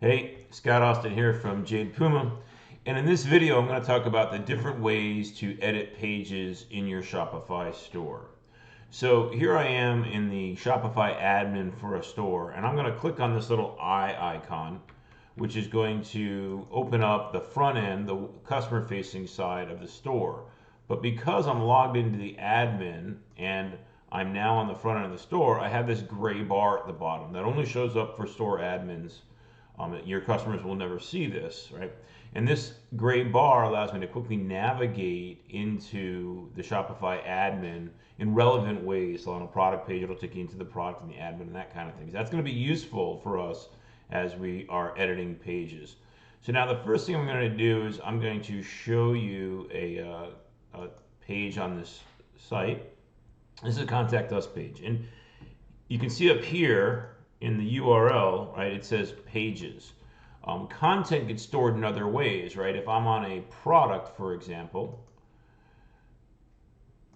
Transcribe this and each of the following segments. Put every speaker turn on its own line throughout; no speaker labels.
Hey, Scott Austin here from Jade Puma, and in this video I'm going to talk about the different ways to edit pages in your Shopify store. So here I am in the Shopify admin for a store, and I'm going to click on this little eye icon, which is going to open up the front end, the customer facing side of the store. But because I'm logged into the admin and I'm now on the front end of the store, I have this gray bar at the bottom that only shows up for store admins. Your customers will never see this, right? And this gray bar allows me to quickly navigate into the Shopify admin in relevant ways. So on a product page, it'll take you into the product and the admin and that kind of thing. That's going to be useful for us as we are editing pages. So now the first thing I'm going to do is I'm going to show you a page on this site. This is a Contact Us page. And you can see up here in the URL, right, it says pages. Content gets stored in other ways, right? If I'm on a product, for example,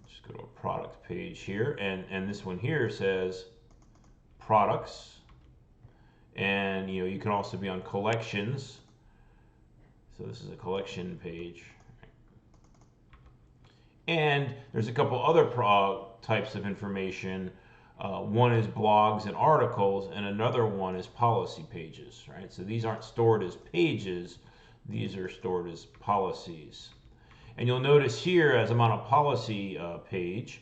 just go to a product page here, and this one here says products, and you can also be on collections. So this is a collection page, and there's a couple other types of information. One is blogs and articles, and another one is policy pages, right? So these aren't stored as pages, these are stored as policies. And you'll notice here, as I'm on a policy page,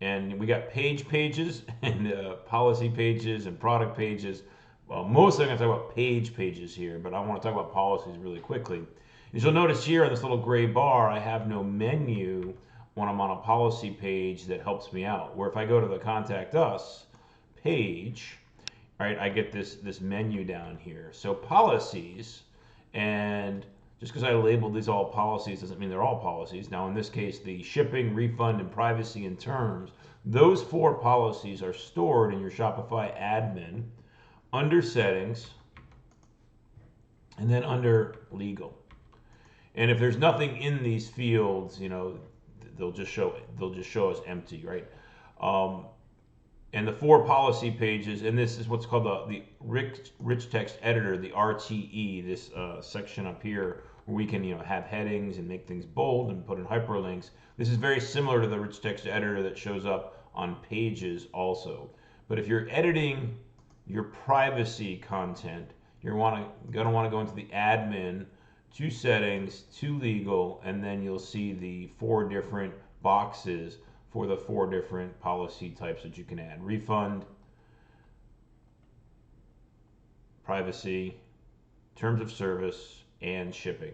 and we got pages and policy pages and product pages. Well, mostly I'm going to talk about pages here, but I want to talk about policies really quickly. As you'll notice here on this little gray bar, I have no menu when I'm on a policy page that helps me out. Where if I go to the Contact Us page, right, I get this menu down here. So policies, and just because I labeled these all policies doesn't mean they're all policies. Now in this case, the shipping, refund, and privacy and terms, those 4 policies are stored in your Shopify admin under settings and then under legal. And if there's nothing in these fields, they'll just show us empty, right? And the 4 policy pages, and this is what's called the rich text editor, the RTE. This section up here where we can have headings and make things bold and put in hyperlinks. This is very similar to the rich text editor that shows up on pages also. But if you're editing your privacy content, you're going to want to go into the admin, to settings, to legal, and then you'll see the 4 different boxes for the 4 different policy types that you can add: refund, privacy, terms of service, and shipping.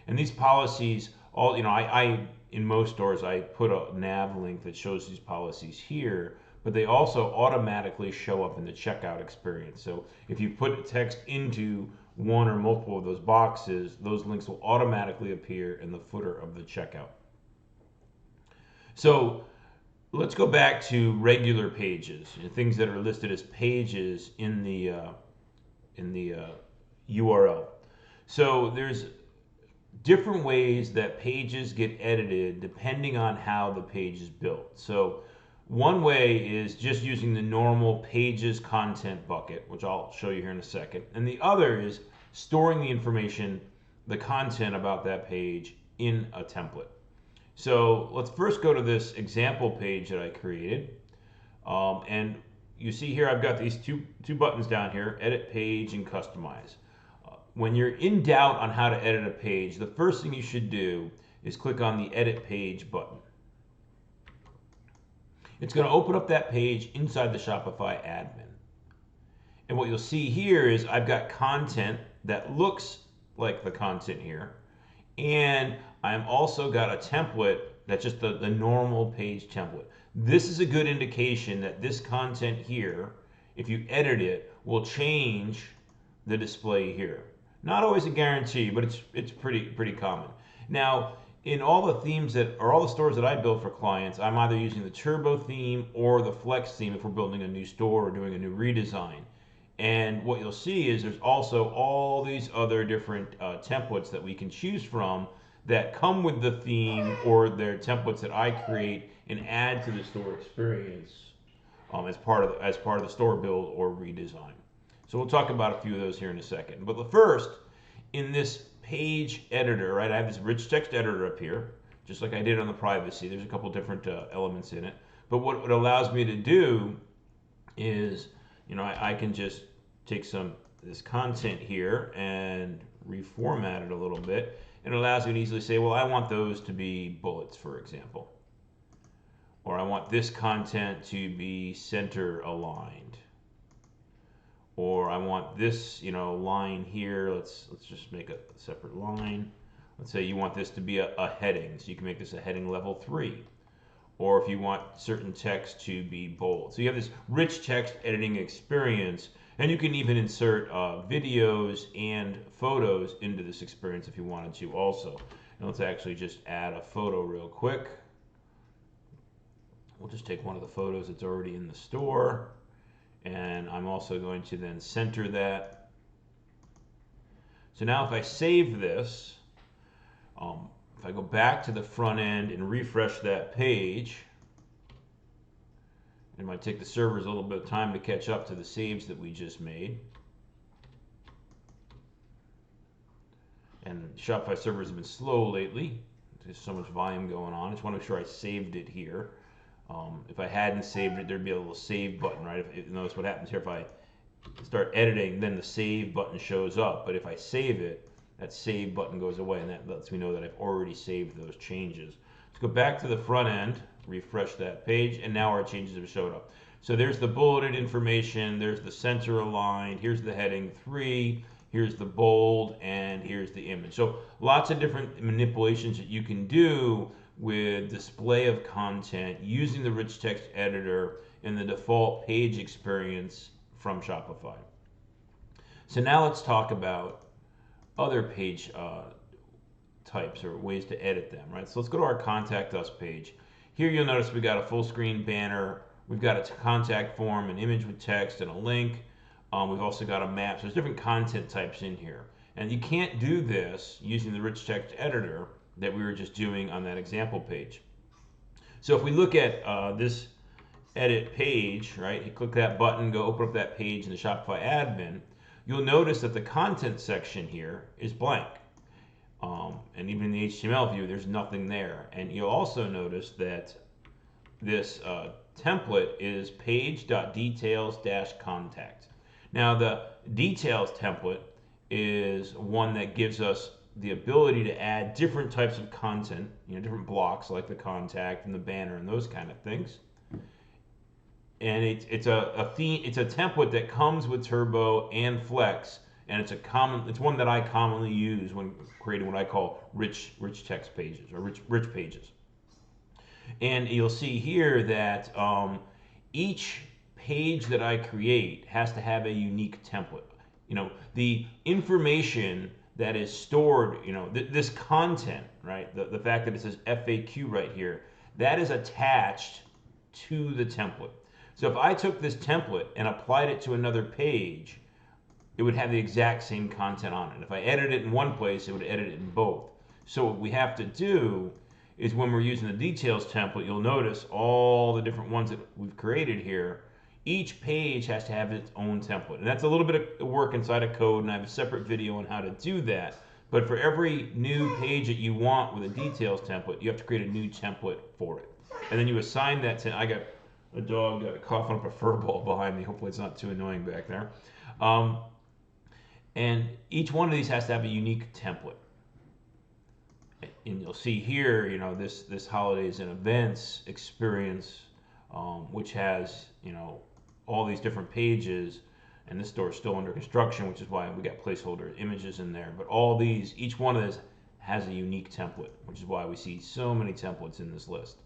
And these policies, all I in most stores I put a nav link that shows these policies here, but they also automatically show up in the checkout experience. So if you put text into one or multiple of those boxes, those links will automatically appear in the footer of the checkout. So let's go back to regular pages, things that are listed as pages in the URL. So there's different ways that pages get edited depending on how the page is built. So one way is just using the normal pages content bucket, which I'll show you here in a second. And the other is storing the information, the content about that page in a template. So let's first go to this example page that I created. And you see here I've got these two buttons down here, edit page and customize. When you're in doubt on how to edit a page, the first thing you should do is click on the edit page button. It's going to open up that page inside the Shopify admin. And what you'll see here is I've got content that looks like the content here. And I've also got a template that's just the normal page template. This is a good indication that this content here, if you edit it, will change the display here. Not always a guarantee, but it's pretty common. Now, in all the themes all the stores that I build for clients, I'm either using the Turbo theme or the Flex theme if we're building a new store or doing a new redesign. And what you'll see is there's also all these other different templates that we can choose from that come with the theme, or they're templates that I create and add to the store experience as part of the store build or redesign. So we'll talk about a few of those here in a second. But first, in this page editor, right, I have this rich text editor up here, just like I did on the privacy. There's a couple different elements in it. But what it allows me to do is, I can just take this content here and reformat it a little bit. And it allows me to easily say, well, I want those to be bullets, for example. Or I want this content to be center aligned. Or I want this, line here. Let's just make a separate line. Let's say you want this to be a heading, so you can make this a heading level 3. Or if you want certain text to be bold. So you have this rich text editing experience, and you can even insert videos and photos into this experience if you wanted to also. And let's actually just add a photo real quick. We'll just take one of the photos that's already in the store, and I'm also going to then center that. So now if I save this, if I go back to the front end and refresh that page, it might take the servers a little bit of time to catch up to the saves that we just made. And Shopify servers have been slow lately. There's so much volume going on. I just want to make sure I saved it here. If I hadn't saved it, there'd be a little save button, right? Notice what happens here. If I start editing, then the save button shows up. But if I save it, that save button goes away, and that lets me know that I've already saved those changes. Let's go back to the front end, refresh that page, and now our changes have showed up. So there's the bulleted information, there's the center aligned, here's the heading 3, here's the bold, and here's the image. So lots of different manipulations that you can do with display of content using the rich text editor in the default page experience from Shopify. So now let's talk about other page types or ways to edit them, right? So let's go to our Contact Us page. Here you'll notice we got a full screen banner, we've got a contact form, an image with text, and a link. We've also got a map. So there's different content types in here. And you can't do this using the rich text editor that we were just doing on that example page. So if we look at this edit page, right, you click that button, go open up that page in the Shopify admin, you'll notice that the content section here is blank. And even in the HTML view, there's nothing there. And you'll also notice that this template is page.details-contact. Now the details template is one that gives us the ability to add different types of content, different blocks like the contact and the banner and those kind of things. And it's a theme, it's a template that comes with Turbo and Flex, and it's one that I commonly use when creating what I call rich text pages or rich pages. And you'll see here that each page that I create has to have a unique template. The information that is stored, this content, right? The fact that it says FAQ right here, that is attached to the template. So if I took this template and applied it to another page, it would have the exact same content on it. If I edit it in one place, it would edit it in both. So what we have to do is when we're using the details template, you'll notice all the different ones that we've created here. Each page has to have its own template. And that's a little bit of work inside of code, and I have a separate video on how to do that. But for every new page that you want with a details template, you have to create a new template for it. And then you assign that to, I got a dog coughing up a fur ball behind me. Hopefully it's not too annoying back there. And each one of these has to have a unique template. And you'll see here, this holidays and events experience, which has, all these different pages, and this store is still under construction, which is why we got placeholder images in there. But all these, each one of those has a unique template, which is why we see so many templates in this list.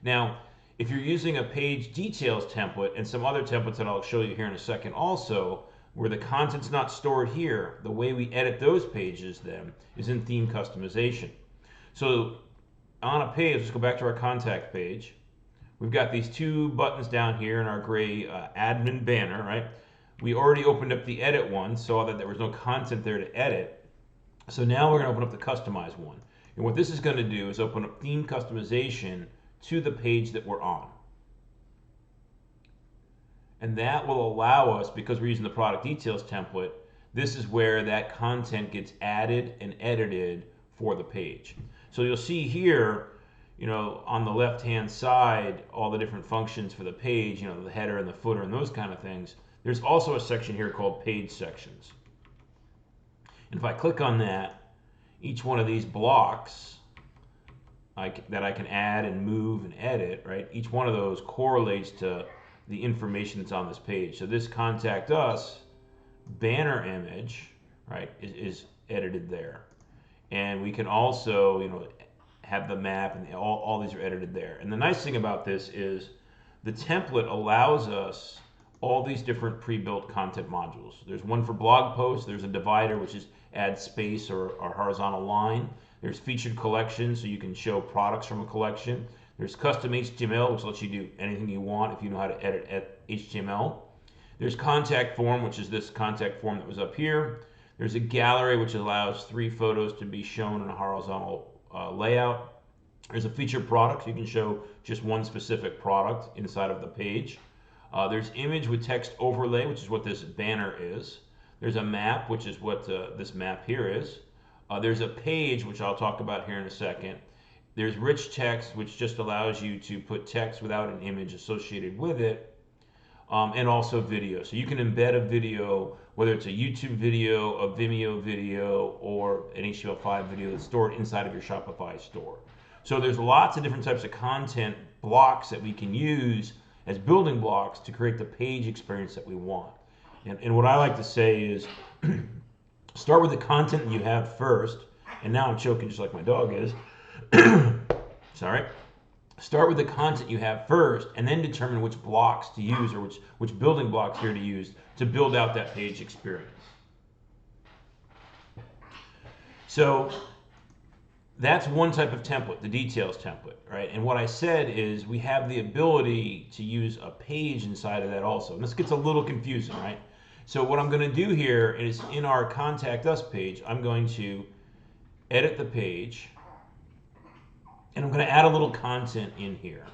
Now, if you're using a page details template and some other templates that I'll show you here in a second also, where the content's not stored here, the way we edit those pages then is in theme customization. So on a page, let's go back to our contact page. We've got these two buttons down here in our gray admin banner, right? We already opened up the edit one, saw that there was no content there to edit. So now we're going to open up the customize one. And what this is going to do is open up theme customization to the page that we're on. And that will allow us, because we're using the product details template, this is where that content gets added and edited for the page. So you'll see here, on the left-hand side, all the different functions for the page, the header and the footer and those kind of things. There's also a section here called page sections. And if I click on that, each one of these blocks that I can add and move and edit, right? Each one of those correlates to the information that's on this page. So this contact us banner image, right, is edited there. And we can also, have the map, and all these are edited there. And the nice thing about this is the template allows us all these different pre-built content modules. There's one for blog posts. There's a divider, which is add space or horizontal line. There's featured collection, so you can show products from a collection. There's custom HTML, which lets you do anything you want if you know how to edit HTML. There's contact form, which is this contact form that was up here. There's a gallery, which allows 3 photos to be shown in a horizontal layout. There's a featured product, so you can show just one specific product inside of the page. There's image with text overlay, which is what this banner is. There's a map, which is what this map here is. There's a page, which I'll talk about here in a second. There's rich text, which just allows you to put text without an image associated with it. And also video. So you can embed a video, whether it's a YouTube video, a Vimeo video, or an HTML5 video that's stored inside of your Shopify store. So there's lots of different types of content blocks that we can use as building blocks to create the page experience that we want. And what I like to say is start with the content that you have first. And now I'm choking just like my dog is. Sorry. Start with the content you have first, and then determine which blocks to use, or which building blocks here to use to build out that page experience. So that's one type of template, the details template, right? And what I said is we have the ability to use a page inside of that also. And this gets a little confusing, right? So what I'm going to do here is in our Contact Us page, I'm going to edit the page. And I'm going to add a little content in here.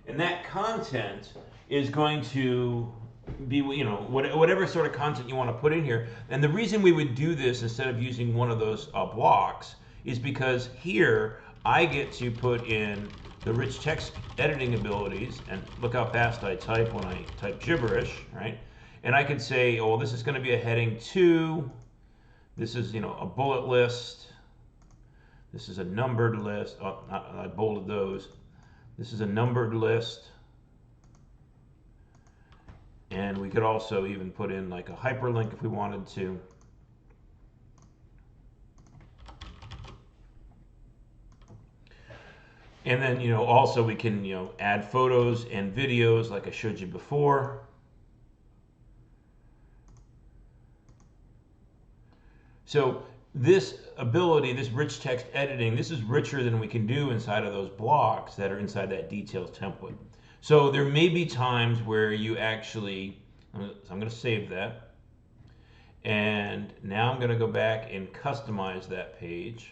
And that content is going to be, whatever sort of content you want to put in here. And the reason we would do this instead of using one of those blocks is because here I get to put in the rich text editing abilities, and look how fast I type when I type gibberish, right? And I could say, oh, well, this is going to be a heading 2. This is, a bullet list. This is a numbered list. Oh, I bolded those. This is a numbered list. And we could also even put in like a hyperlink if we wanted to. And then, also we can, add photos and videos like I showed you before. So this ability, this rich text editing, this is richer than we can do inside of those blocks that are inside that details template. So there may be times where you actually, so I'm going to save that. And now I'm going to go back and customize that page.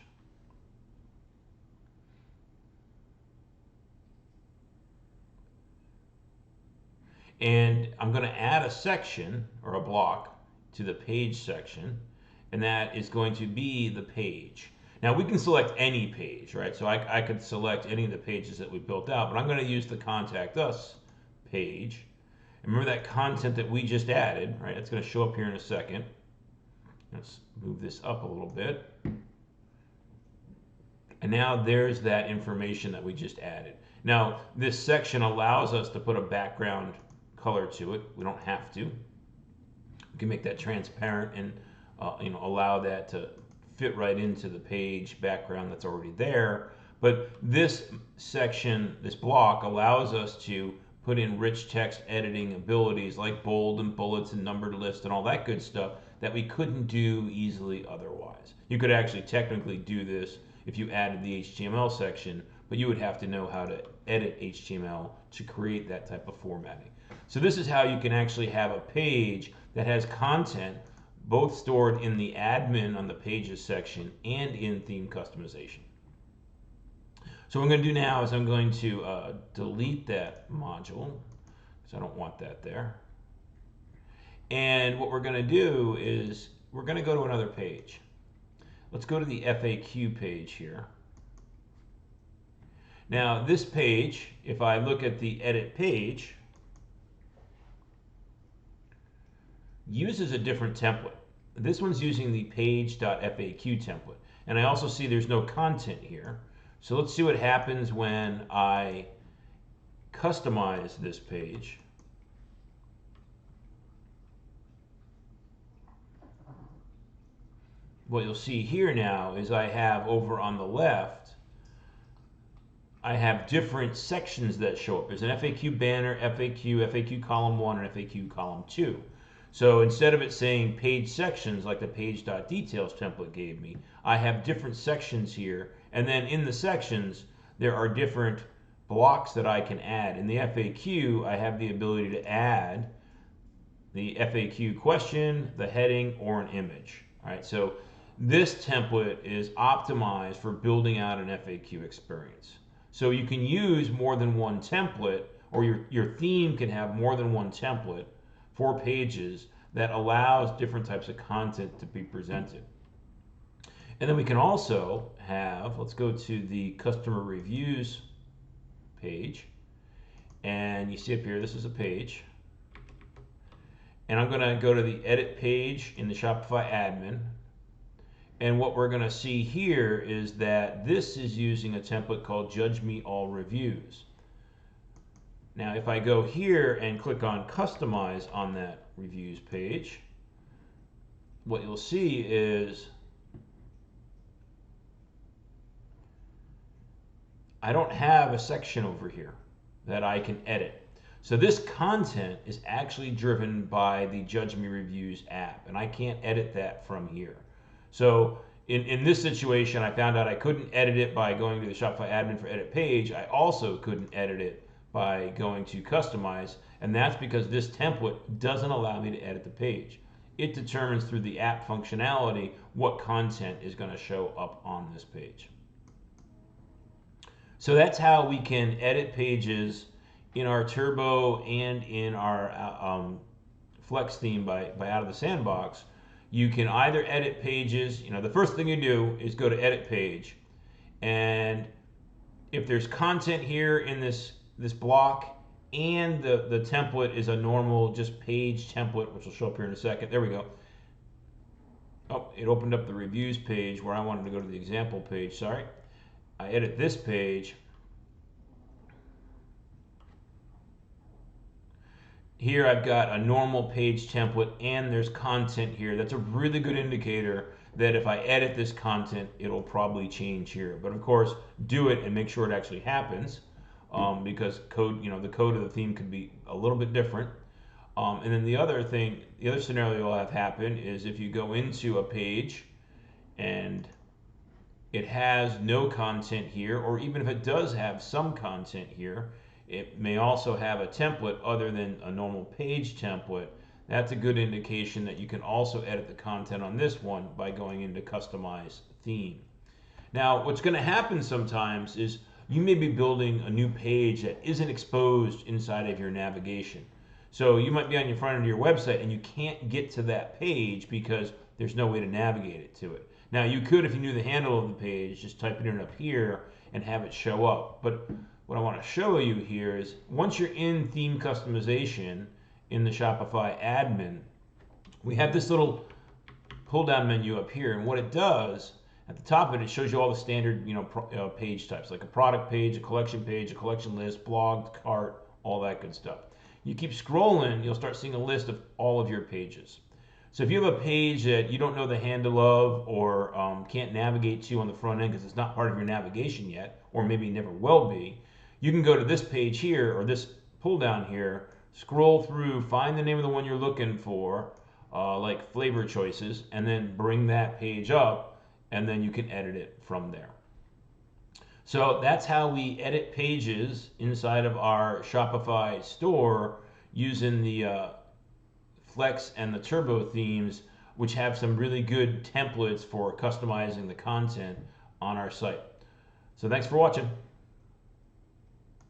And I'm going to add a section or a block to the page section, and that is going to be the page. Now we can select any page, right? So I could select any of the pages that we built out, but I'm going to use the Contact Us page. And remember that content that we just added, right? It's going to show up here in a second. Let's move this up a little bit. And now there's that information that we just added. Now this section allows us to put a background color to it. We don't have to. We can make that transparent and allow that to fit right into the page background that's already there. But this section, this block, allows us to put in rich text editing abilities like bold and bullets and numbered lists and all that good stuff that we couldn't do easily otherwise. You could actually technically do this if you added the HTML section, but you would have to know how to edit HTML to create that type of formatting. So this is how you can actually have a page that has content, both stored in the admin on the pages section and in theme customization. So what I'm going to do now is I'm going to delete that module because I don't want that there. And what we're going to do is we're going to go to another page. Let's go to the FAQ page here. Now this page, if I look at the edit page, uses a different template. This one's using the page.faq template. And I also see there's no content here. So let's see what happens when I customize this page. What you'll see here now is I have over on the left, I have different sections that show up. There's an FAQ banner, FAQ column 1, and FAQ column 2. So instead of it saying page sections like the page.details template gave me, I have different sections here. And then in the sections, there are different blocks that I can add. In the FAQ, I have the ability to add the FAQ question, the heading, or an image. All right, so this template is optimized for building out an FAQ experience. So you can use more than one template, or your theme can have more than one template for pages that allows different types of content to be presented. And then we can also have, let's go to the customer reviews page. And you see up here, this is a page. And I'm going to go to the edit page in the Shopify admin. And what we're going to see here is that this is using a template called Judge Me All Reviews. Now, if I go here and click on Customize on that reviews page, what you'll see is I don't have a section over here that I can edit. So this content is actually driven by the Judge Me Reviews app, and I can't edit that from here. So in this situation, I found out I couldn't edit it by going to the Shopify admin for edit page. I also couldn't edit it by going to customize, and that's because this template doesn't allow me to edit the page. It determines through the app functionality what content is going to show up on this page. So that's how we can edit pages in our Turbo and in our Flex theme by Out of the Sandbox. You can either edit pages, the first thing you do is go to edit page, and if there's content here in this block and the template is a normal just page template, which will show up here in a second. There we go. Oh, it opened up the reviews page where I wanted to go to the example page. Sorry. I edit this page. Here I've got a normal page template and there's content here. That's a really good indicator that if I edit this content, it'll probably change here. But of course, do it and make sure it actually happens, because code, the code of the theme could be a little bit different. And then the other scenario you'll have happen is if you go into a page and it has no content here, or even if it does have some content here, it may also have a template other than a normal page template. That's a good indication that you can also edit the content on this one by going into Customize Theme. Now, what's going to happen sometimes is you may be building a new page that isn't exposed inside of your navigation. So you might be on your front end of your website and you can't get to that page because there's no way to navigate it to it. Now, you could, if you knew the handle of the page, just type it in up here and have it show up. But what I want to show you here is once you're in theme customization in the Shopify admin, we have this little pull down menu up here, and what it does at the top of it, it shows you all the standard page types, like a product page, a collection list, blog, cart, all that good stuff. You keep scrolling, you'll start seeing a list of all of your pages. So if you have a page that you don't know the handle of or can't navigate to on the front end because it's not part of your navigation yet, or maybe never will be, you can go to this page here or this pull down here, scroll through, find the name of the one you're looking for, like flavor choices, and then bring that page up, and then you can edit it from there. So that's how we edit pages inside of our Shopify store using the Flex and the Turbo themes which have some really good templates for customizing the content on our site. So thanks for watching.